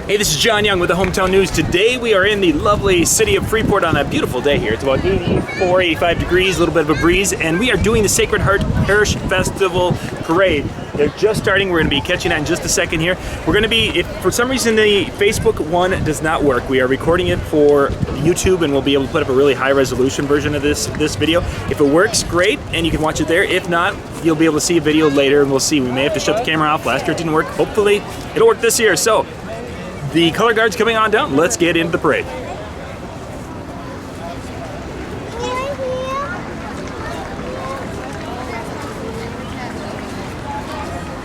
Hey, this is John Young with the Hometown News. Today we are in the lovely city of Freeport on a beautiful day here. It's about 84, 85 degrees, a little bit of a breeze, and we are doing the Sacred Heart Parish Festival Parade. They're just starting. We're going to be catching that in just a second here. We're going to be, if for some reason the Facebook one does not work, we are recording it for YouTube and we'll be able to put up a really high resolution version of this video. If it works, great, and you can watch it there. If not, you'll be able to see a video later and we'll see. We may have to shut the camera off. Last year it didn't work. Hopefully it'll work this year. So, the color guard's coming on down. Let's get into the parade.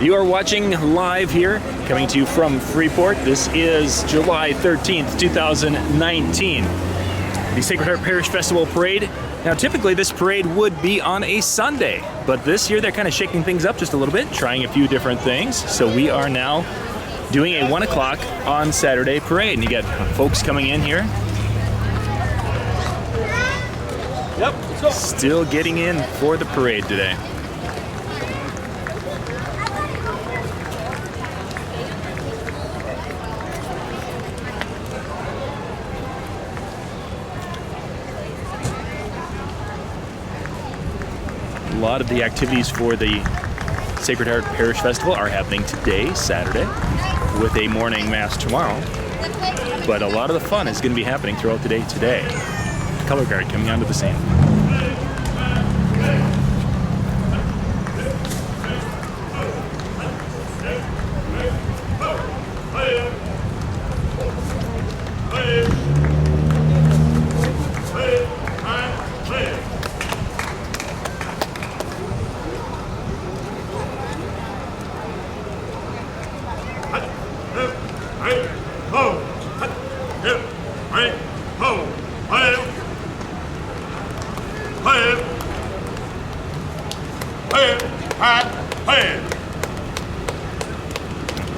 You are watching live here, coming to you from Freeport. This is July 13th, 2019. The Sacred Heart Parish Festival Parade. Now, typically this parade would be on a Sunday, but this year they're kind of shaking things up just a little bit, trying a few different things. So we are now doing a 1 o'clock on Saturday parade, and you got folks coming in here. Yep, still getting in for the parade today. A lot of the activities for the Sacred Heart Parish Festival are happening today, Saturday, with a morning mass tomorrow. But a lot of the fun is going to be happening throughout the day today. The color guard coming onto the scene.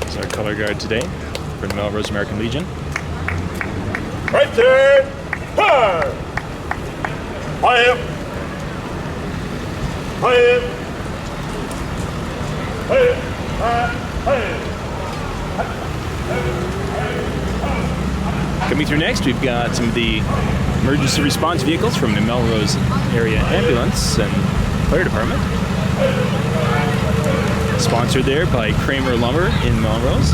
This is our color guard today for the Melrose American Legion. Right there! Fire! Fire! Fire! Fire! Fire! Coming through next, we've got some of the emergency response vehicles from the Melrose Area Ambulance and Fire Department. Sponsored there by Kramer Lumber in Melrose.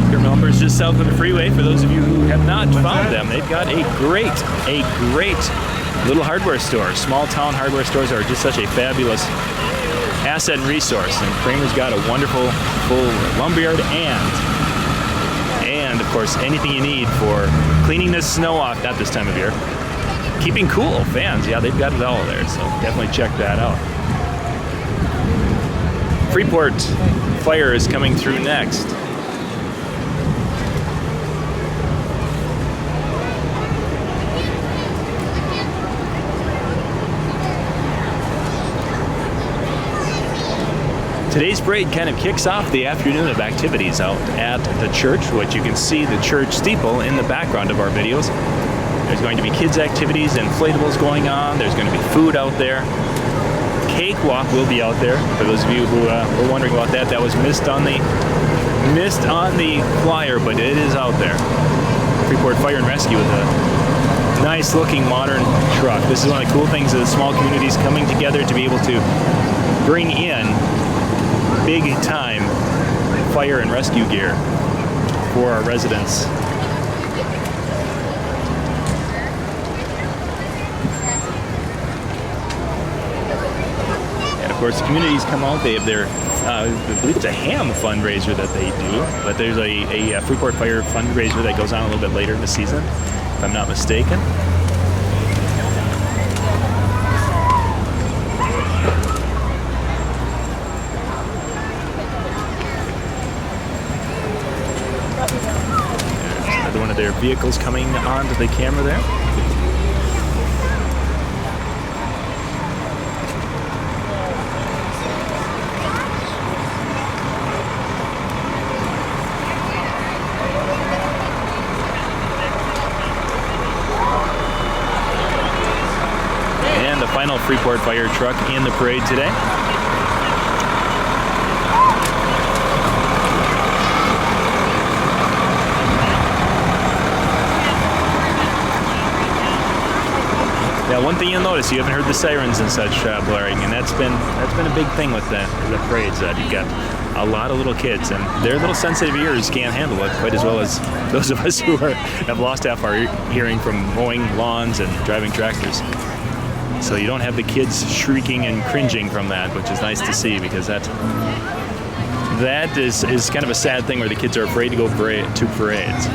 Kramer Lumber is just south of the freeway. For those of you who have not found them, they've got a great little hardware store. Small town hardware stores are just such a fabulous asset and resource. And Kramer's got a wonderful full lumberyard and of course anything you need for cleaning the snow off at this time of year. Keeping cool, fans, yeah, they've got it all there, so definitely check that out. Freeport Fire is coming through next. Today's parade kind of kicks off the afternoon of activities out at the church, which you can see the church steeple in the background of our videos. There's going to be kids' activities, inflatables going on. There's going to be food out there. Cakewalk will be out there. For those of you who were wondering about that, that was missed on the flyer, but it is out there. Freeport Fire and Rescue with a nice looking modern truck. This is one of the cool things of the small communities coming together to be able to bring in big time fire and rescue gear for our residents. Of course, the communities come out. They have their, I believe it's a ham fundraiser that they do, but there's a Freeport Fire fundraiser that goes on a little bit later in the season, if I'm not mistaken. There's another one of their vehicles coming onto the camera there. Final Freeport Fire truck in the parade today. Yeah, one thing you'll notice, you haven't heard the sirens and such blaring, and that's been a big thing with the parades. You've got a lot of little kids, and their little sensitive ears can't handle it quite as well as those of us who have lost half our hearing from mowing lawns and driving tractors. So you don't have the kids shrieking and cringing from that, which is nice to see, because that is kind of a sad thing where the kids are afraid to go to parades.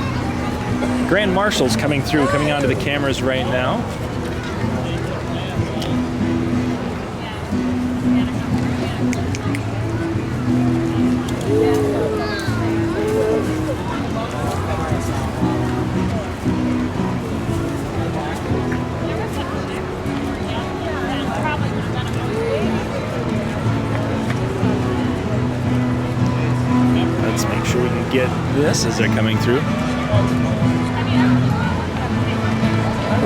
Grand Marshals coming onto the cameras right now. Let's make sure we can get this as they're coming through.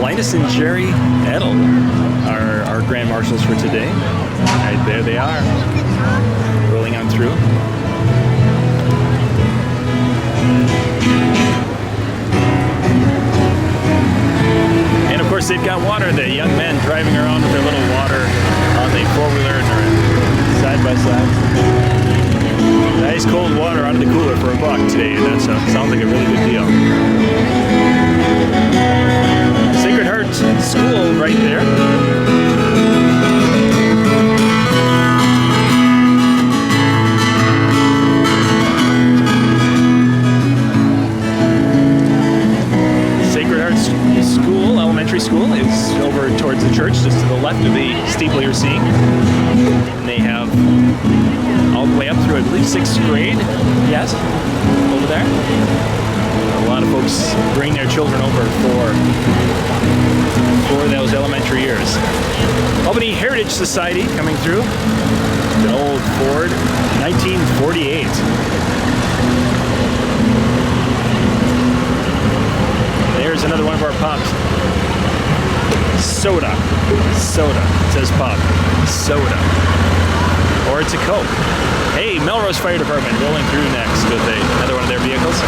Linus and Jerry Edel are our Grand Marshals for today. Right there they are, rolling on through. And of course they've got water, the young men driving around with their little water on the four-wheeler and side by side. Nice cold water out of the cooler for $1 today. That sounds like a really good deal. Sacred Heart School right there. Sacred Heart School, elementary school, is over towards the church, just to the left of the steeple you're seeing. And they have all the way up through, I believe, 6th grade. Yes, over there. A lot of folks bring their children over for those elementary years. Albany Heritage Society coming through. An old Ford, 1948. There's another one of our pops. Soda. It says pop. Soda. Or it's a Coke. Hey, Melrose Fire Department rolling through next with another one of their vehicles.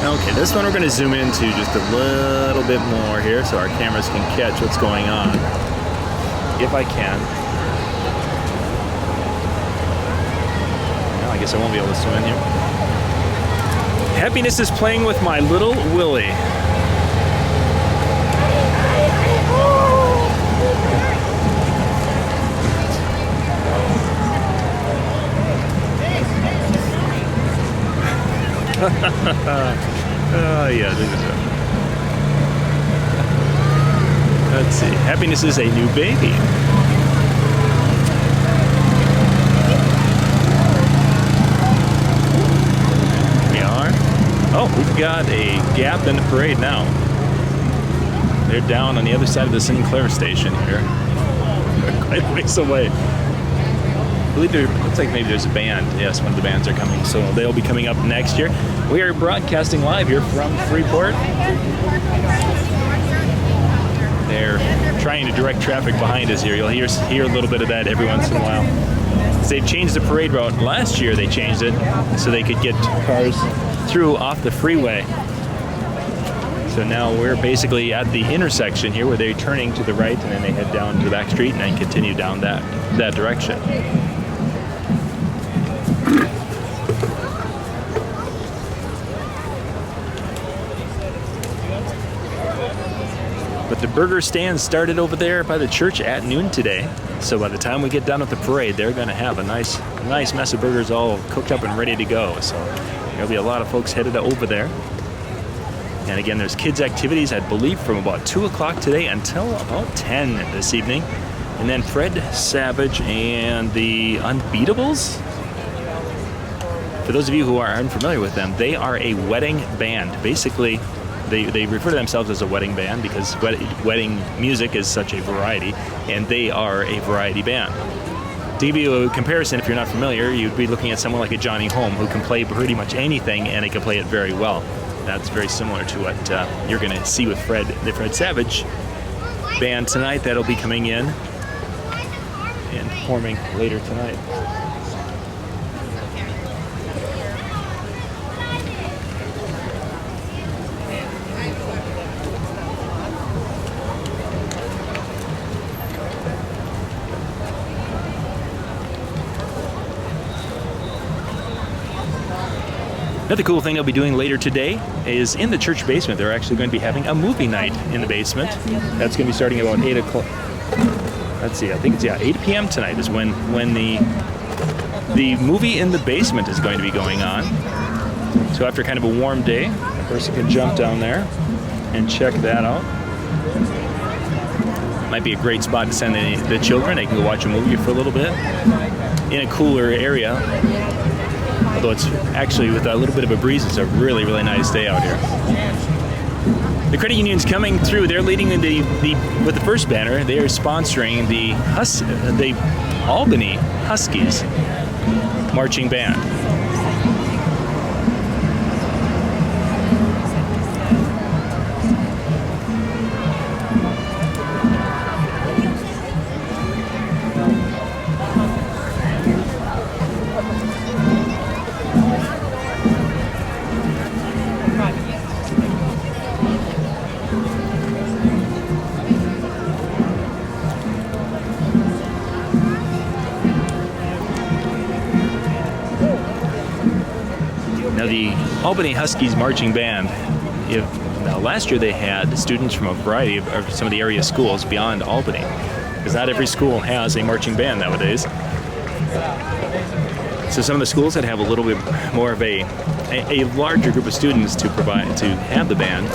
Okay, this one we're going to zoom into just a little bit more here so our cameras can catch what's going on, if I can. Well, I guess I won't be able to zoom in here. Happiness is playing with my little Willie. Oh yeah, let's see. Happiness is a new baby. We are. Oh, we've got a gap in the parade now. They're down on the other side of the Sinclair station here. Quite a ways away. I believe looks like maybe there's a band. Yes, one of the bands are coming, so they'll be coming up next year. We are broadcasting live here from Freeport. They're trying to direct traffic behind us here. You'll hear a little bit of that every once in a while. They've changed the parade route. Last year they changed it so they could get cars through off the freeway. So now we're basically at the intersection here where they're turning to the right and then they head down to the back street and then continue down that direction. But the burger stand started over there by the church at noon today. So by the time we get done with the parade, they're going to have a nice mess of burgers all cooked up and ready to go. So there'll be a lot of folks headed over there. And again, there's kids' activities, I believe, from about 2 o'clock today until about 10 this evening. And then Fred Savage and the Unbeatables. For those of you who are unfamiliar with them, they are a wedding band. Basically, They refer to themselves as a wedding band because wedding music is such a variety, and they are a variety band. To give you a comparison, if you're not familiar, you'd be looking at someone like a Johnny Home who can play pretty much anything, and they can play it very well. That's very similar to what you're going to see with the Fred Savage band tonight. That'll be coming in and performing later tonight. Another cool thing they'll be doing later today is in the church basement. They're actually going to be having a movie night in the basement. That's going to be starting about 8 o'clock. Let's see, I think it's 8 p.m. tonight is when the movie in the basement is going to be going on. So after kind of a warm day, a person can jump down there and check that out. Might be a great spot to send the children. They can go watch a movie for a little bit in a cooler area. Although it's actually, with a little bit of a breeze, it's a really, really nice day out here. The credit union's coming through. They're leading with the first banner. They are sponsoring the Albany Huskies marching band. Now the Albany Huskies marching band, now last year they had students from a variety of some of the area schools beyond Albany, because not every school has a marching band nowadays. So some of the schools that have a little bit more of a larger group of students to have the band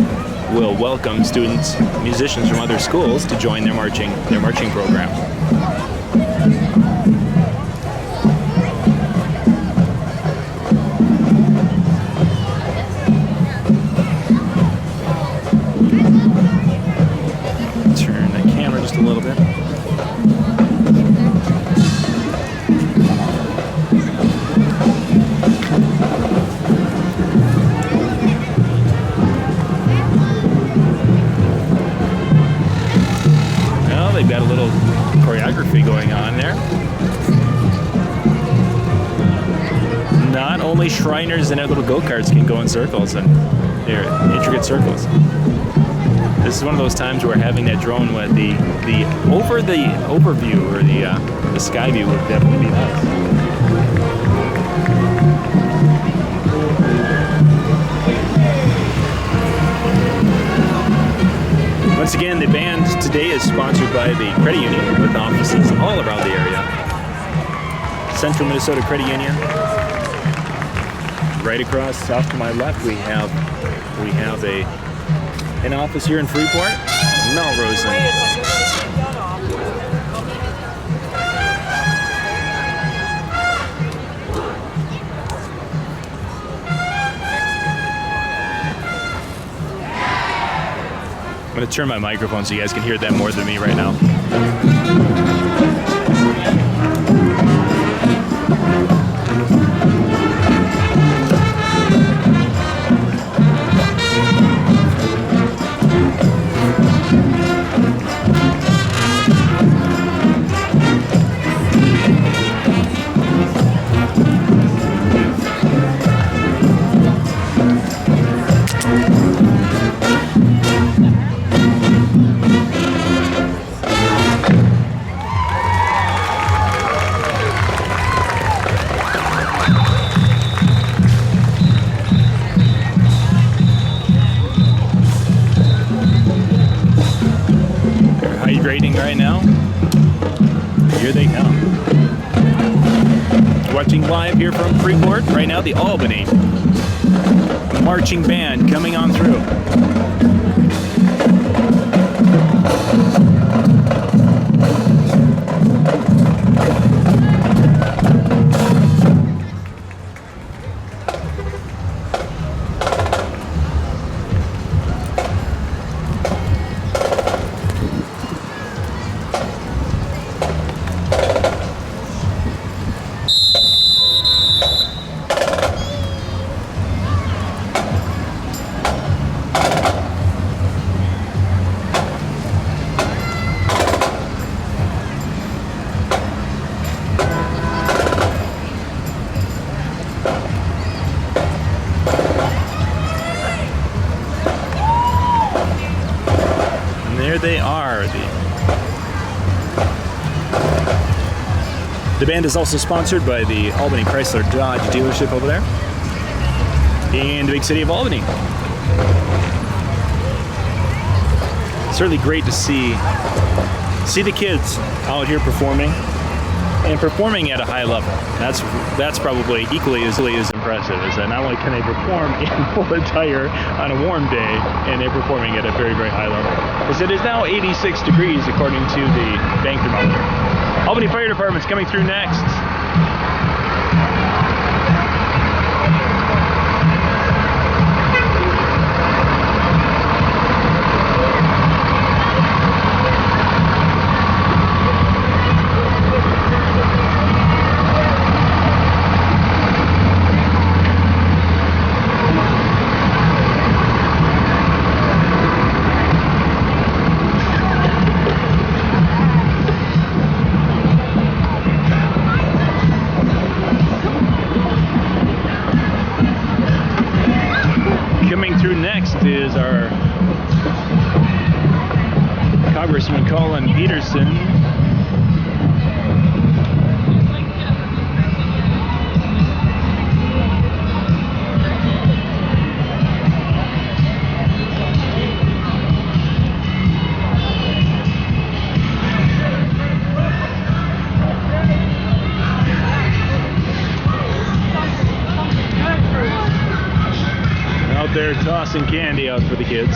will welcome students, musicians from other schools to join their marching program. A little bit. Well, they've got a little choreography going on there. Not only Shriners and their little go-karts can go in circles, and they're intricate circles. This is one of those times where having that drone with the overview or the sky view would definitely be nice. Once again, the band today is sponsored by the Credit Union with offices all around the area. Central Minnesota Credit Union. Right across off to my left, we have an office here in Freeport, Melrose. I'm going to turn my microphone so you guys can hear that more than me right now. Right now, here they come. Watching live here from Freeport, right now the Albany marching band coming on through. The band is also sponsored by the Albany Chrysler Dodge dealership over there in the big city of Albany. Certainly great to see the kids out here performing and performing at a high level. That's probably equally as impressive, is that not only can they perform in full attire on a warm day, and they're performing at a very, very high level. As it is now 86 degrees according to the bank thermometer. Albany Fire Department's coming through next. Is our Congressman Colin Peterson. They're tossing candy out for the kids.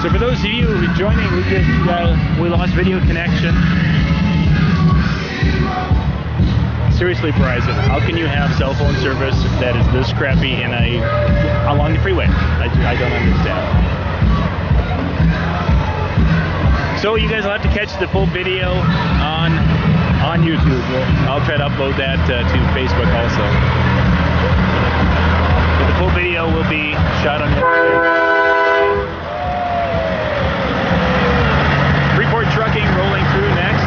So for those of you joining, we lost video connection. Seriously, Verizon, how can you have cell phone service that is this crappy along the freeway? I don't understand. So you guys will have to catch the full video on YouTube. I'll try to upload that to Facebook also. But the full video will be shot on YouTube. Freeport trucking rolling through next.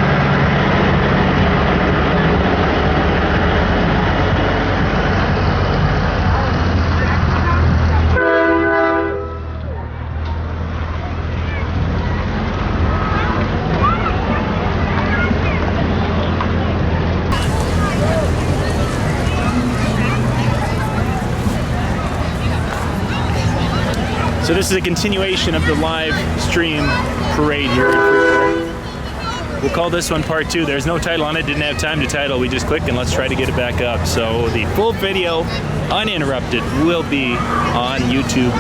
So this is a continuation of the live stream parade here in Freeport. We'll call this one part 2. There's no title on it, didn't have time to title. We just clicked and let's try to get it back up. So the full video, uninterrupted, will be on YouTube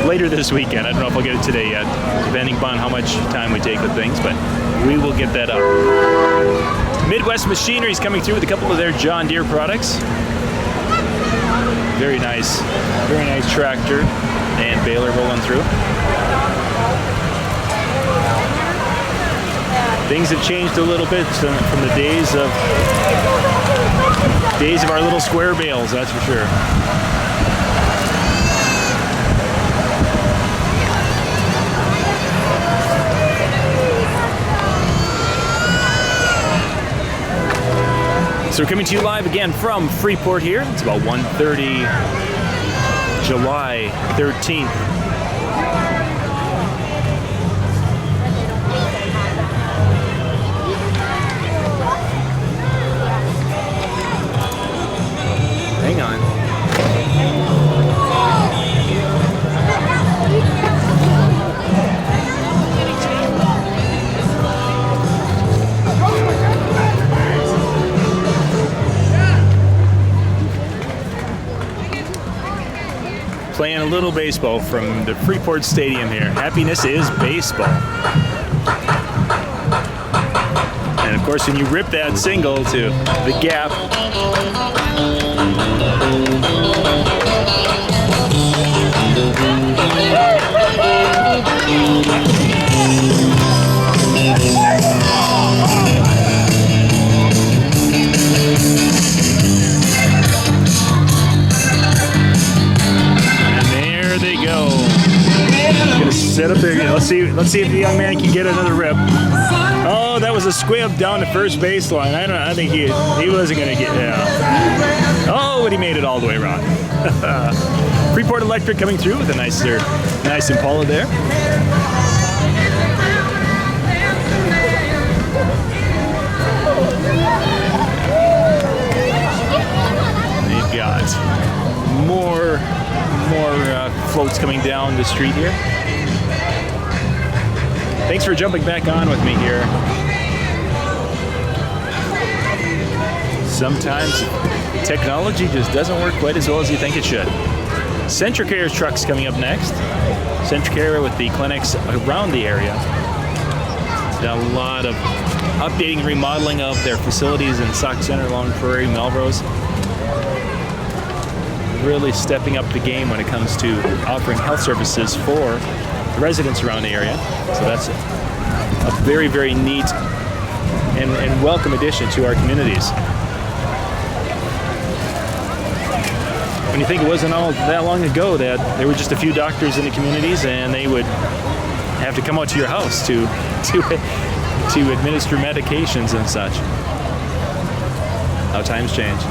later this weekend. I don't know if I'll get it today yet, depending upon how much time we take with things, but we will get that up. Midwest Machinery is coming through with a couple of their John Deere products. Very nice tractor and baler rolling through. Things have changed a little bit from the days of our little square bales, that's for sure. So we're coming to you live again from Freeport here. It's about 1:30, July 13th. Hang on. little baseball from the Freeport Stadium here. Happiness is baseball. And of course, when you rip that single to the gap, set up there. Let's see if the young man can get another rip. Oh, that was a squib down the first baseline. I think he wasn't gonna get. Yeah. Oh, but he made it all the way around. Freeport Electric coming through with a nice Impala there. They've got more floats coming down the street here. Thanks for jumping back on with me here. Sometimes technology just doesn't work quite as well as you think it should. Centricare's trucks coming up next. Centricare with the clinics around the area. Done a lot of updating and remodeling of their facilities in Sauk Center, Long Prairie, Melrose. Really stepping up the game when it comes to offering health services for the residents around the area. So that's a very, very neat and welcome addition to our communities. When you think it wasn't all that long ago that there were just a few doctors in the communities and they would have to come out to your house to administer medications and such. How times change.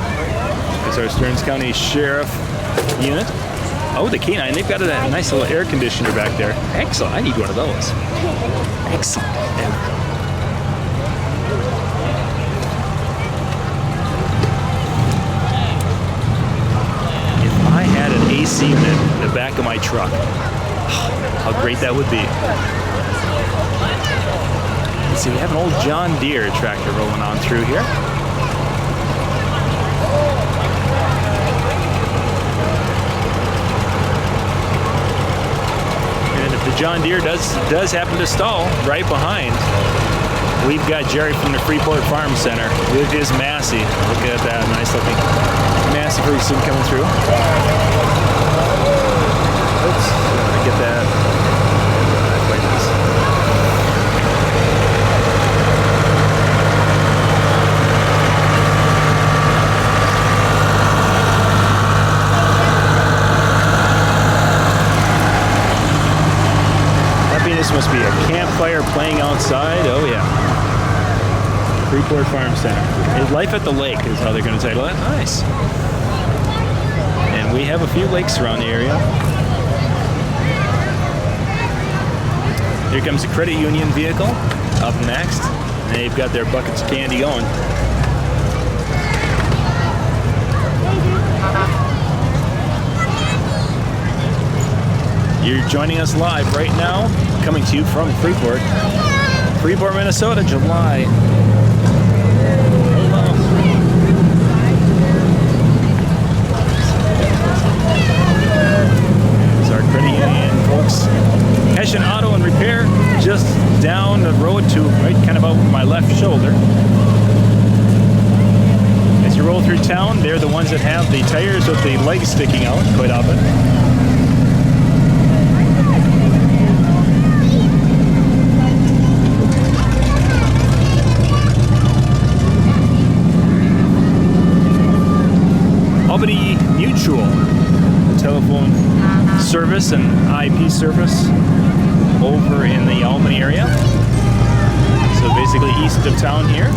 It's our Stearns County Sheriff unit. Oh, the canine, they've got a nice little air conditioner back there. Excellent, I need one of those. Excellent. If I had an AC unit in the back of my truck, how great that would be. Let's see, we have an old John Deere tractor rolling on through here. The John Deere does happen to stall right behind. We've got Jerry from the Freeport Farm Center with his Massey. Look at that nice looking Massey pretty soon coming through. Oops, I get that. Quite nice. This must be a campfire playing outside. Oh yeah. Freeport Farm Center. Life at the lake is how they're going to title it. Nice. And we have a few lakes around the area. Here comes the credit union vehicle up next. And they've got their buckets of candy going. You're joining us live right now, coming to you from Freeport, Minnesota, July. There's our credit union folks. Hessian Auto and Repair, just down the road to right kind of over my left shoulder. As you roll through town, they're the ones that have the tires with the legs sticking out quite often. Albany Mutual telephone service and IP service over in the Albany area. So basically east of town here.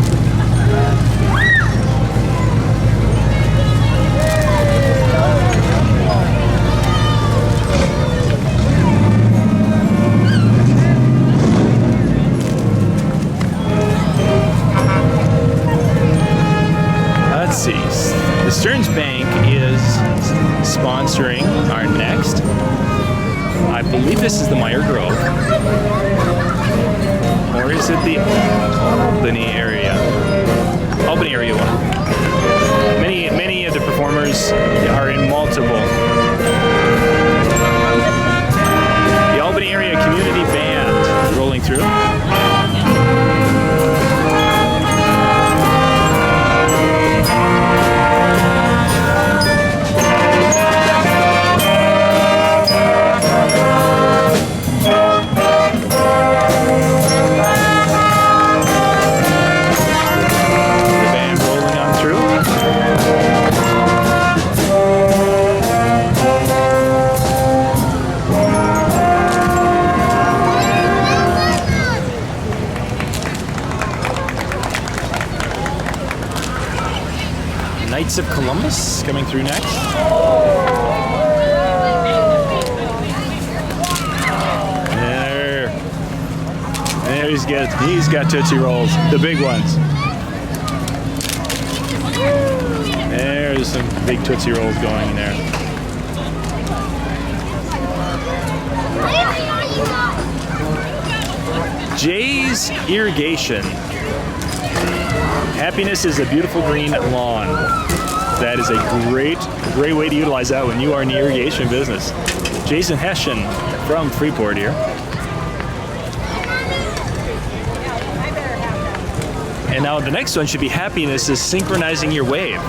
Let's see. The Stearns Bank is sponsoring our next. I believe this is the Meyer Grove. Or is it the Albany area? Albany area one. Many of the performers are in multiple coming through. Knights of Columbus coming through next. There he's got Tootsie Rolls, the big ones. There's some big Tootsie Rolls going in there. Jay's Irrigation. Happiness is a beautiful green lawn. That is a great way to utilize that when you are in the irrigation business. Jason Hessian from Freeport here. And now the next one should be happiness is synchronizing your wave.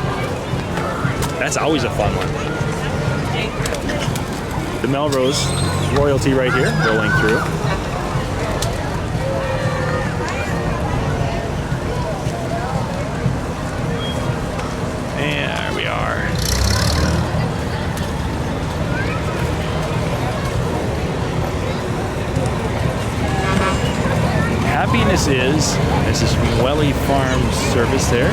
That's always a fun one. The Melrose royalty right here, rolling through. And there we are. Happiness is, this is from Welly Farm Service there.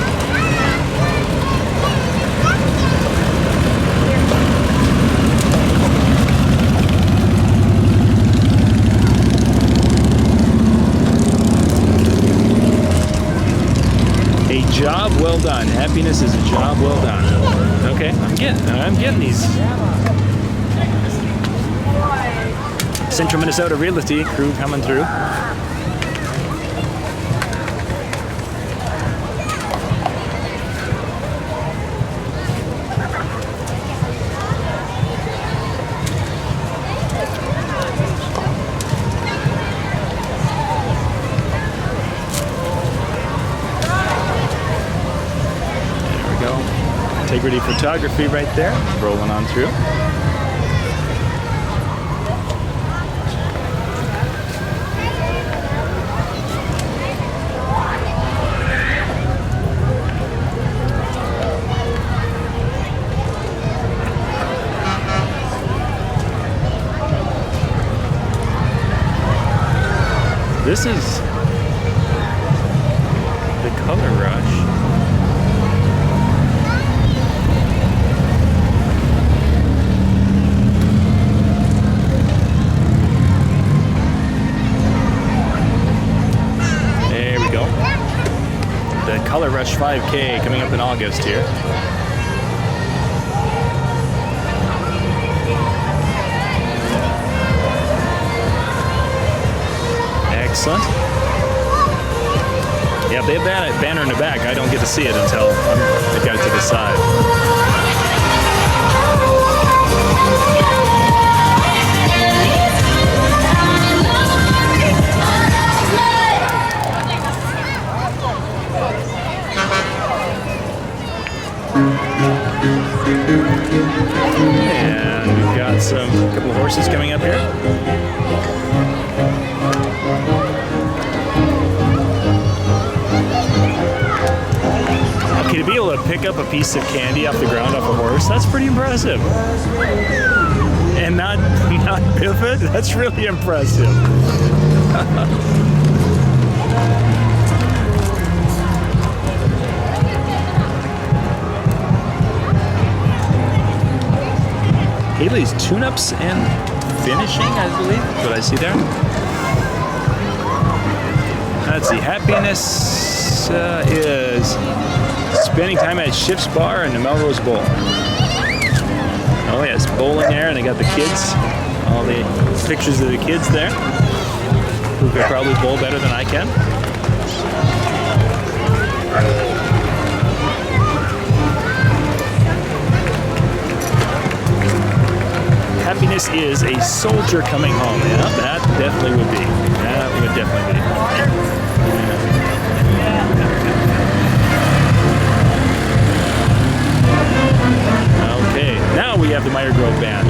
A job well done. Happiness is a job well done. Okay, I'm getting these. Central Minnesota Realty crew coming through. Integrity Photography right there, rolling on through. This is the Color Rush. Color Rush 5K coming up in August here. Excellent. Yeah, they have that banner in the back. I don't get to see it until they've got it to the side. And we've got a couple of horses coming up here. Okay, to be able to pick up a piece of candy off the ground off a horse, that's pretty impressive. And not biff it, that's really impressive. Haley's tune-ups and finishing, I believe, is what I see there. Let's see, happiness is spending time at Schiff's Bar and the Melrose Bowl. Oh yes, bowling there, and they got the kids, all the pictures of the kids there, who could probably bowl better than I can. Happiness is a soldier coming home. Yeah, that definitely would be. That it would definitely be. Okay, now we have the Meyer Grove Band.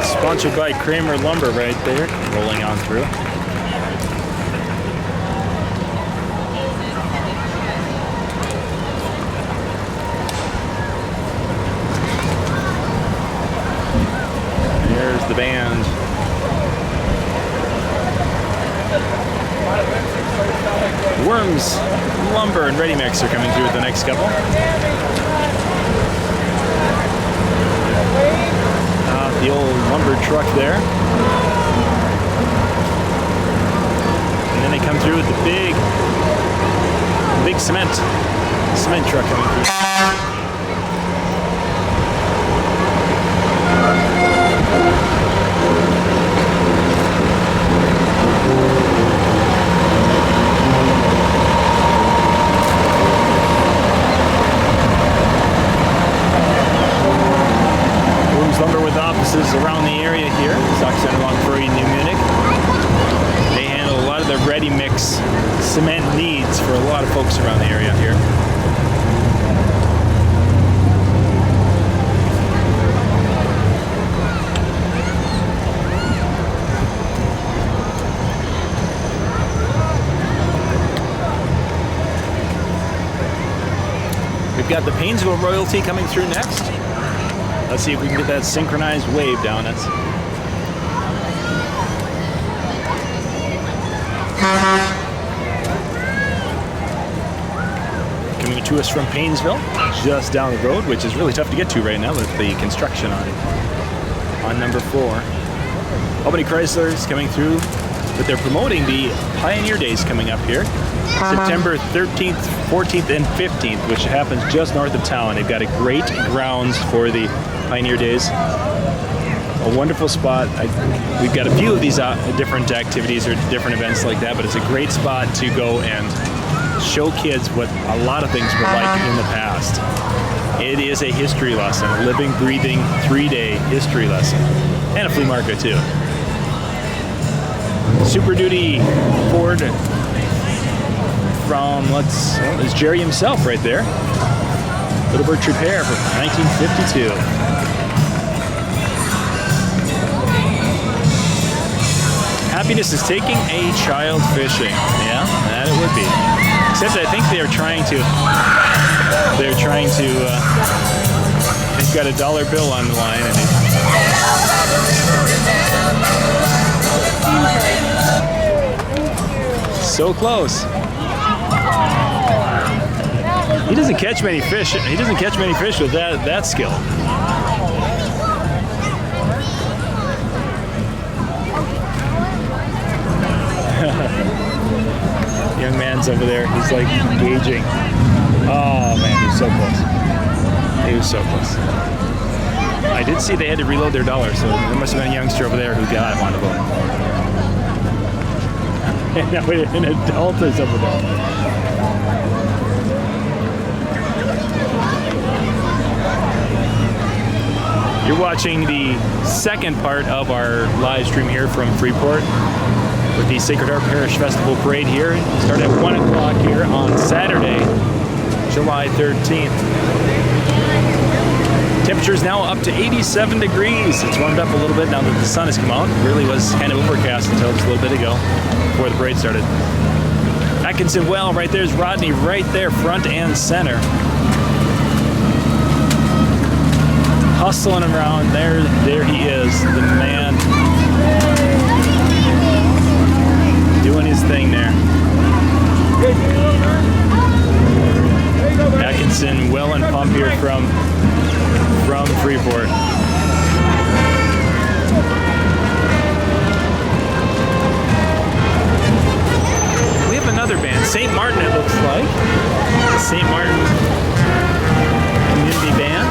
Sponsored by Kramer Lumber right there, rolling on through. There's the band. Worms, Lumber, and Ready Mix are coming through with the next couple. The old lumber truck there. And then they come through with the big cement truck coming through. Lumber with offices around the area here. Sachsen along Prairie, New Munich. They handle a lot of the ready mix cement needs for a lot of folks around the area here. We've got the Paynesville Royalty coming through next. Let's see if we can get that synchronized wave down. That's coming to us from Paynesville, just down the road, which is really tough to get to right now with the construction on number 4. Albany Chrysler is coming through, but they're promoting the Pioneer Days coming up here. September 13th, 14th, and 15th, which happens just north of town. They've got a great grounds for the Pioneer Days. A wonderful spot. We've got a few of these different activities or different events like that, but it's a great spot to go and show kids what a lot of things were like in the past. It is a history lesson, a living, breathing, 3-day history lesson, and a flea market too. Super Duty Ford from, it's Jerry himself right there. Little Bird Repair from 1952. Happiness is taking a child fishing. Yeah, that it would be. Except I think they're trying to, they've got a $1 bill on the line and so close. He doesn't catch many fish. He doesn't catch many fish with that skill. Young man's over there. He's like engaging. Oh man, he's so close. He was so close. I did see they had to reload their $1, so there must have been a youngster over there who got one of them. And now an adult is over there. You're watching the second part of our live stream here from Freeport with the Sacred Heart Parish Festival Parade here. It started at 1 o'clock here on Saturday, July 13th. Temperature's now up to 87 degrees. It's warmed up a little bit now that the sun has come out. It really was kind of overcast until just a little bit ago before the parade started. Atkinson Well, right there's Rodney right there, front and center. Hustling around, there he is, the man doing his thing there. Atkinson Well and Pump here from Freeport. We have another band, St. Martin it looks like. The St. Martin Community Band.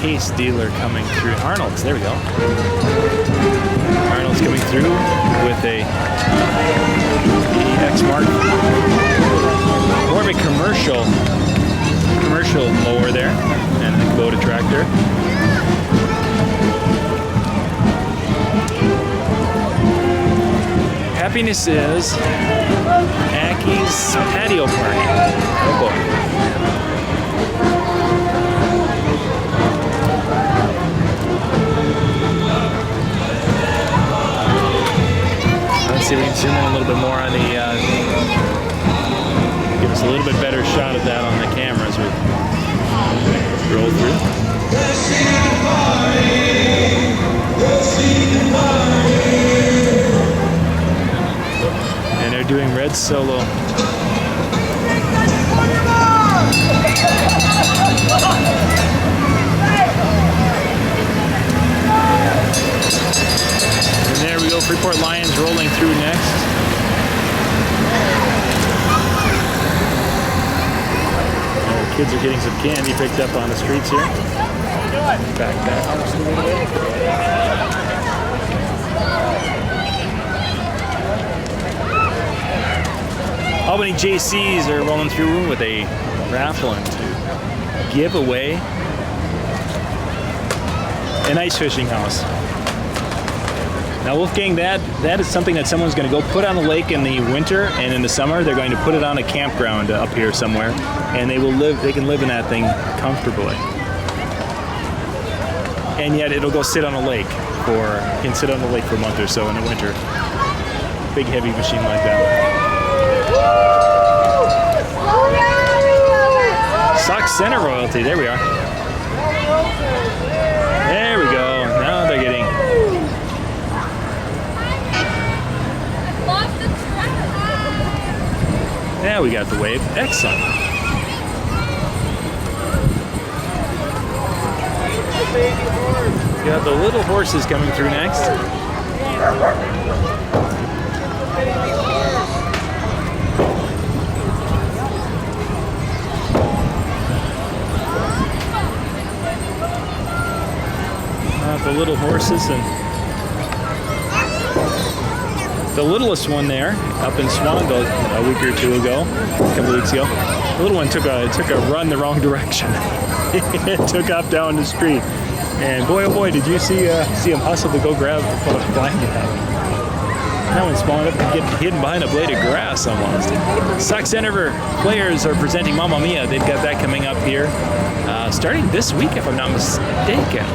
case dealer coming through. Arnold's, there we go. Arnold's coming through with a X-Mark. More of a commercial mower there, and a Kubota tractor. Happiness is Aki's patio party. Oh boy. Let's see if we can zoom in a little bit more on the, give us a little bit better shot of that on the camera as we roll through. And they're doing Red Solo. And there we go, Freeport Lions rolling through next. Oh, kids are getting some candy picked up on the streets here. Back almost a little bit. Albany JCs are rolling through with a raffle and to give away an ice fishing house. Now, Wolfgang, that is something that someone's going to go put on the lake in the winter, and in the summer they're going to put it on a campground up here somewhere, and they can live in that thing comfortably. And yet it'll go sit on a lake can sit on the lake for a month or so in the winter. Big heavy machine like that. Sox Center royalty, there we are. There we go. Now they're getting. Yeah, we got the wave. Excellent. We got the little horses coming through next. The little horses, and the littlest one there up in Swanville a week or two ago, a couple weeks ago. The little one took a run the wrong direction. It took off down the street, and boy oh boy, did you see him hustle to go grab a blanket. That one's small enough to get hidden behind a blade of grass almost. Sox Center players are presenting Mamma Mia. They've got that coming up here, starting this week if I'm not mistaken.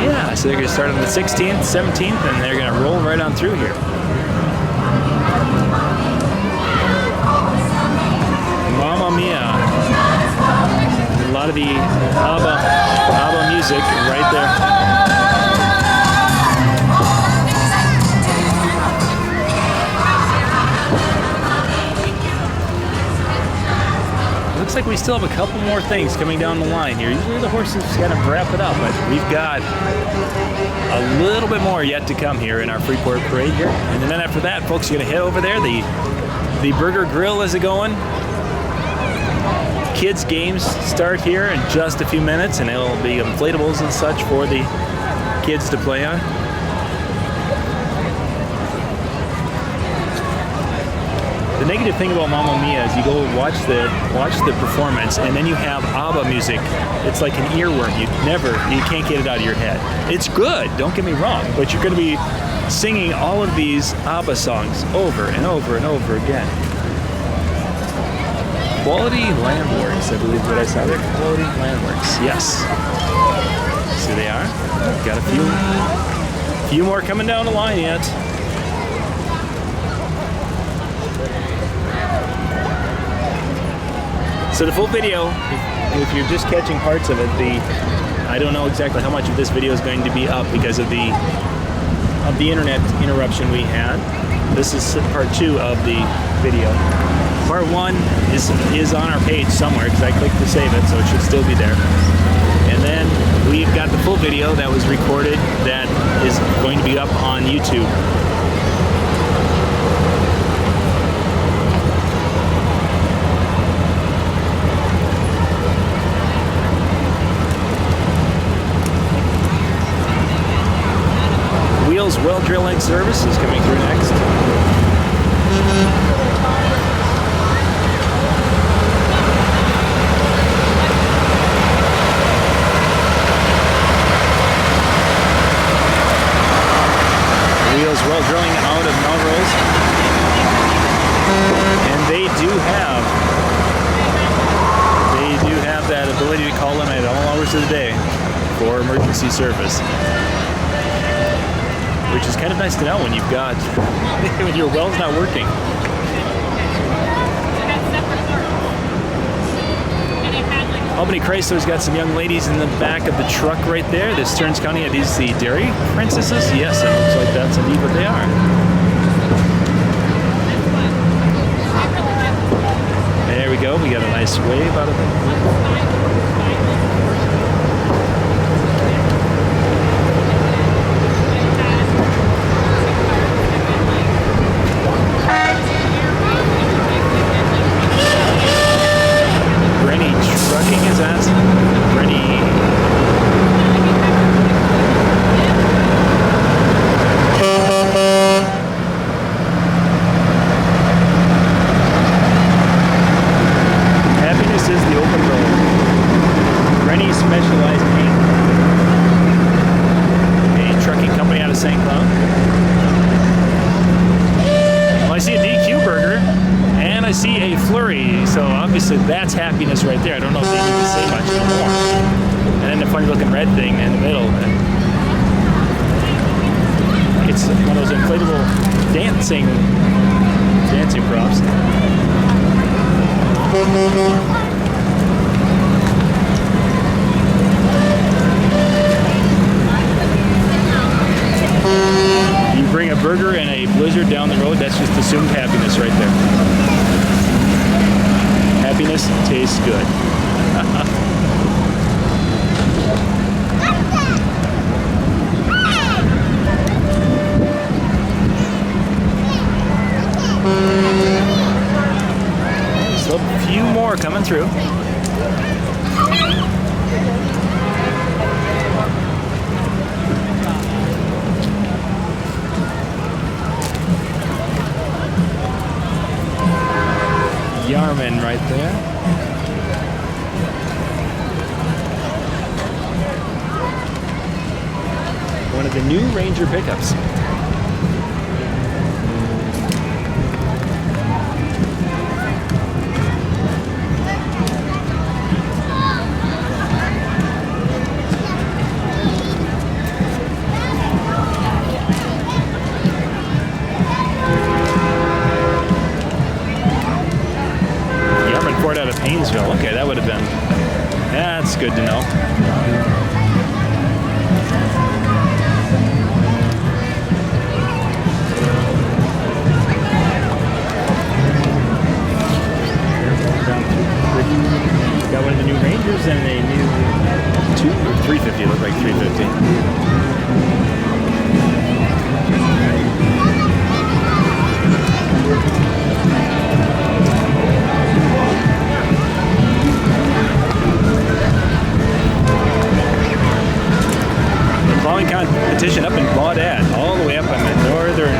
Yeah, so they're going to start on the 16th, 17th, and they're going to roll right on through here. Mamma Mia. A lot of the ABBA music right there. Looks like we still have a couple more things coming down the line here. Usually the horses kind of wrap it up, but we've got a little bit more yet to come here in our Freeport parade here. And then after that, folks, you're going to head over there. The Burger Grill is going. Kids games start here in just a few minutes, and it'll be inflatables and such for the kids to play on. The negative thing about Mamma Mia is you go watch the performance, and then you have ABBA music. It's like an earworm. You can't get it out of your head. It's good, don't get me wrong, but you're going to be singing all of these ABBA songs over and over and over again. Quality Landworks, I believe what I saw there. Quality Landworks, yes. So they are. Got a few more coming down the line yet. So the full video, if you're just catching parts of it, I don't know exactly how much of this video is going to be up because of the internet interruption we had. This is part 2 of the video. Part 1 is on our page somewhere because I clicked to save it, so it should still be there. And then we've got the full video that was recorded that is going to be up on YouTube. Wheels Well Drilling Service is coming through next. Wheels Well Drilling out of Melrose. And they do have that ability to call them at all hours of the day for emergency service. Which is kind of nice to know when you've got, when your well's not working. Albany Chrysler's got some young ladies in the back of the truck right there. This Stearns County, are these the dairy princesses? Yes, it looks like that's indeed what they are. There we go, we got a nice wave out of it. Trucking is asking. Happiness is the open road. Rennie Specialized Paint. A trucking company out of St. Cloud. Well, I see a DQ burger. And I see a flurry, so obviously that's happiness right there. I don't know if they need to say much more. And then the funny looking red thing in the middle. It's one of those inflatable dancing props. You bring a burger and a blizzard down the road, that's just assumed happiness right there. Happiness tastes good. Still a few more coming through. Yarman right there. One of the new Ranger pickups. Out of Painesville. Okay, that would have been. Yeah, that's good to know. Got one of the new Rangers and a new 350. It looked like 350. Plowing competition up in Baudette, all the way up on the northern.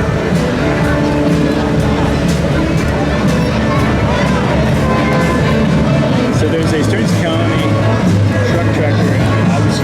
So there's a Stearns County truck tractor in August.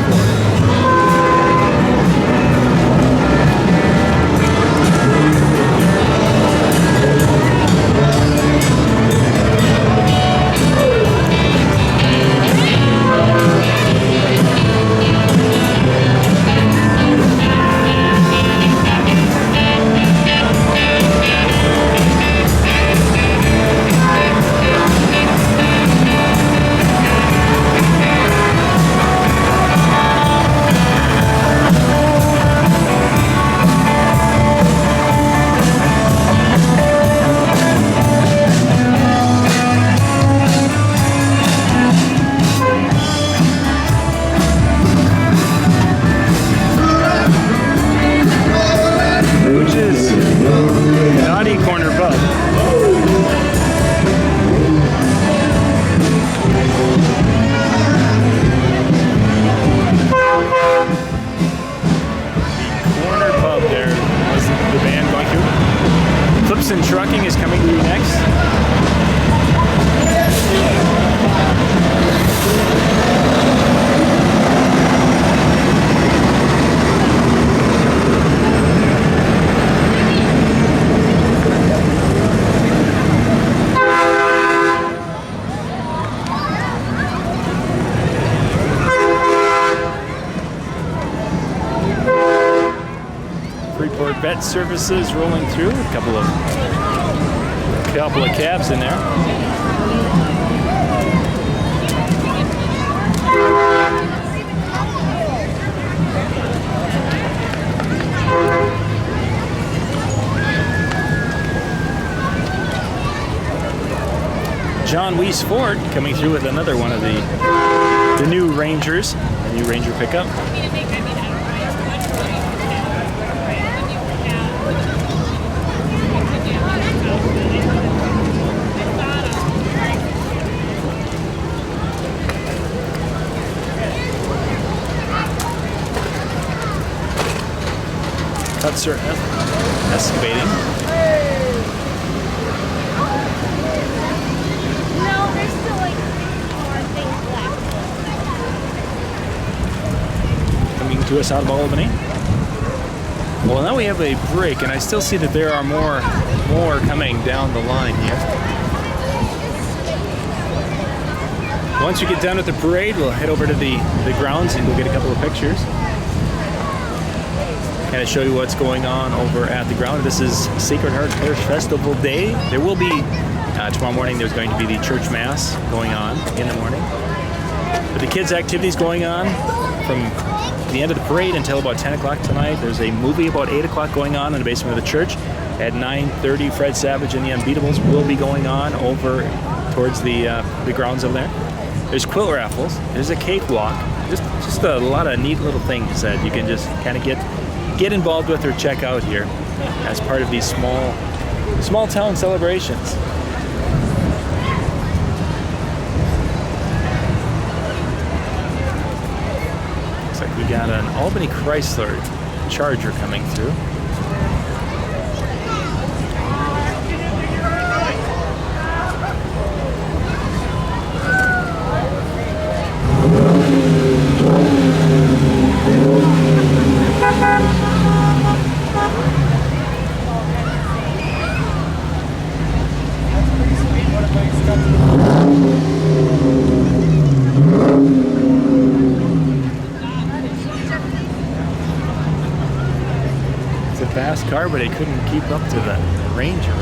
Trucking is coming through next. Freeport vet services rolling through. A couple of cabs in there. John Weiss Ford coming through with another one of the new Rangers, the new Ranger pickup. Cutser excavating. No, there's still like more things left. Coming to us out of Albany. Well, now we have a break, and I still see that there are more coming down the line here. Once we get done with the parade, we'll head over to the grounds and go get a couple of pictures. Kind of show you what's going on over at the ground. This is Sacred Heart Parish Festival Day. There will be, tomorrow morning, there's going to be the church mass going on in the morning. But the kids' activities going on from the end of the parade until about 10 o'clock tonight. There's a movie about 8 o'clock going on in the basement of the church. At 9:30, Fred Savage and the Unbeatables will be going on over towards the grounds over there. There's quilt raffles. There's a cakewalk. Just a lot of neat little things that you can just kind of get involved with or check out here as part of these small town celebrations. Looks like we got an Albany Chrysler Charger coming through. It's a fast car, but it couldn't keep up to the Ranger.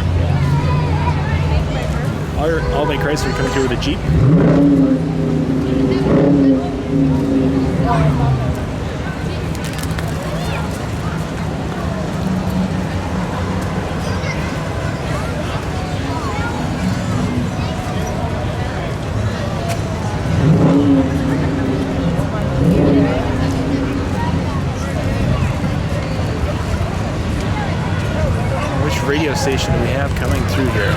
Our Albany Chrysler coming through with a Jeep. Radio station that we have coming through here.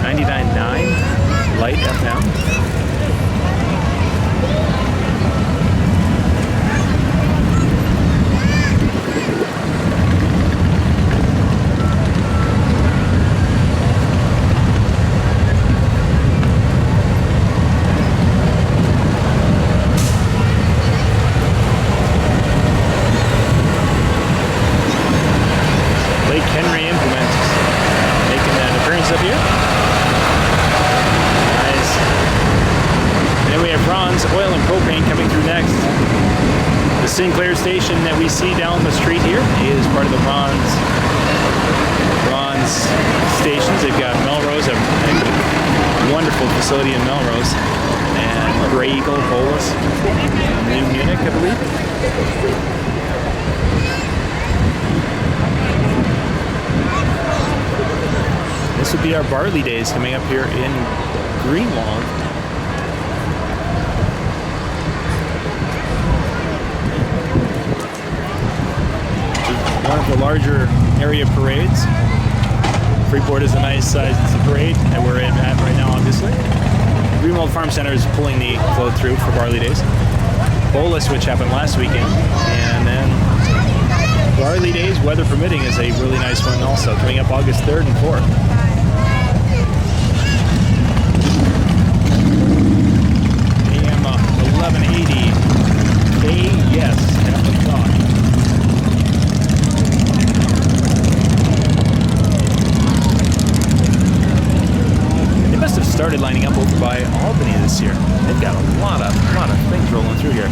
99.9 Light FM. Oil and propane coming through next. The Sinclair station that we see down the street here is part of the Ron's stations. They've got Melrose, a wonderful facility in Melrose, and Grey Eagle, Polis, New Munich, I believe. This would be our barley days coming up here in Greenwald. One of the larger area parades. Freeport is a nice sized parade that we're at right now, obviously. Greenwald Farm Center is pulling the flow through for barley days. Bolus, which happened last weekend, and then barley early days, weather permitting, is a really nice one also, coming up August 3rd and 4th. AM 1180. Yes, 10 o'clock. They must have started lining up over by Albany this year. They've got a lot of things rolling through here.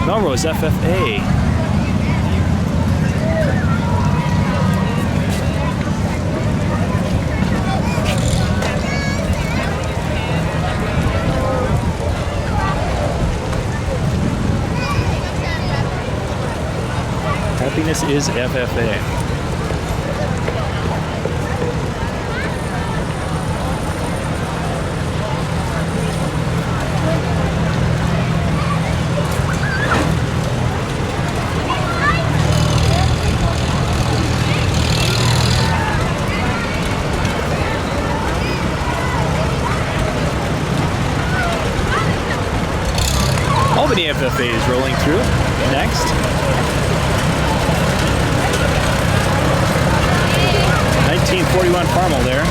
Melrose FFA. Happiness is FFA. Albany FFA is rolling through next. 1941 Carmel there.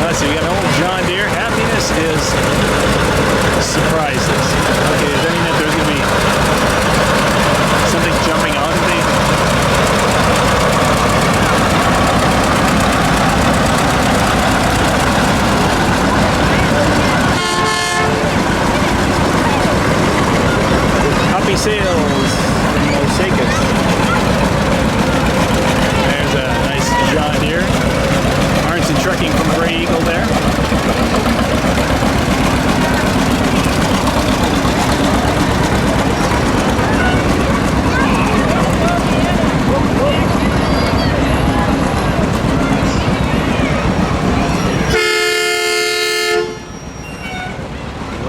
Let's see, we got an old John Deere. Happiness is surprises. Okay, does that mean that there's going to be something jumping out at me? Happy sales in Osakis. There's a nice John Deere. Arnson Trucking from Gray Eagle there.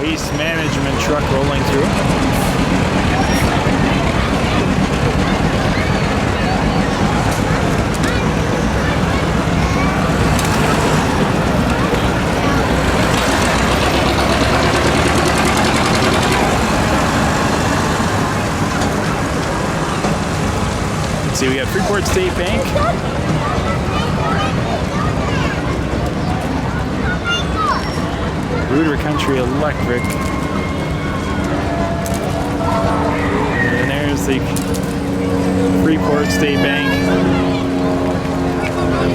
Waste management truck rolling through. Let's see, we got Freeport State Bank. Rooter Country Electric. And there's the Freeport State Bank.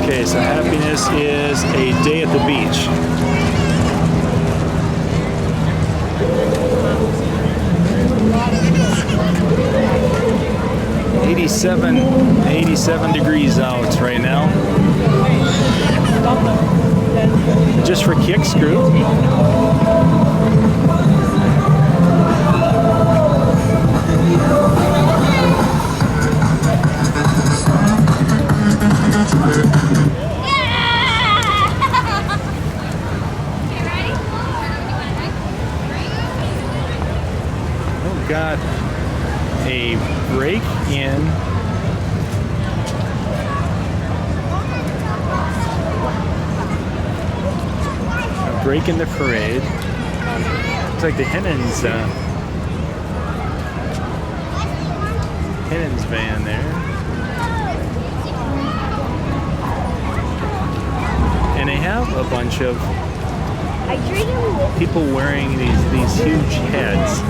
Okay, so Happiness is a day at the beach. $87 degrees out right now. Just for kicks, crew. We've got a break in. Break in the parade. Looks like the Hennon's van there. And they have a bunch of people wearing these huge heads.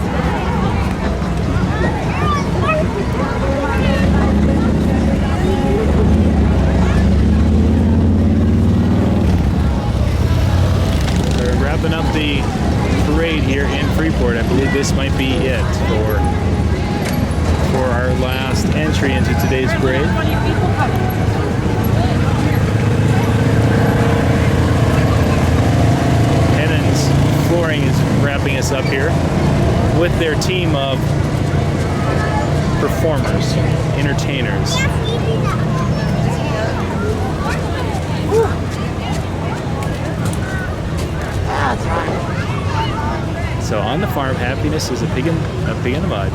Wrapping up the parade here in Freeport. I believe this might be it for our last entry into today's parade. Hennon's Flooring is wrapping us up here with their team of performers, entertainers. So on the farm, Happiness is a pig in the mud.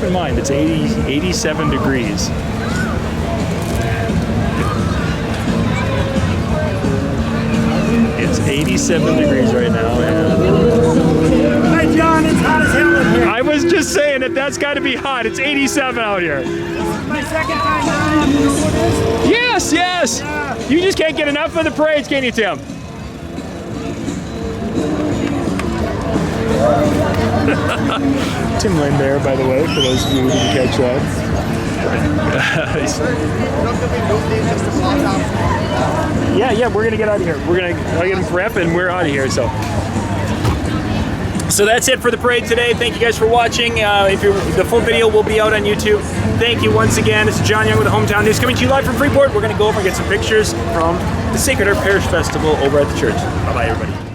in mind, it's 87 degrees. It's 87 degrees right now. Hi, John. It's hot as hell in here. I was just saying that's got to be hot. It's 87 out here. My second time down. You know what it is? Yes, yes. Yeah. You just can't get enough of the parades, can you, Tim? Tim Lynn there, by the way, for those of you who didn't catch that. Yeah, we're gonna get out of here. I'll get him prep and we're out of here. So that's it for the parade today. Thank you guys for watching. The full video will be out on YouTube. Thank you once again. This is John Young with the Hometown News coming to you live from Freeport. We're gonna go over and get some pictures from the Sacred Heart Parish Festival over at the church. Bye bye, everybody.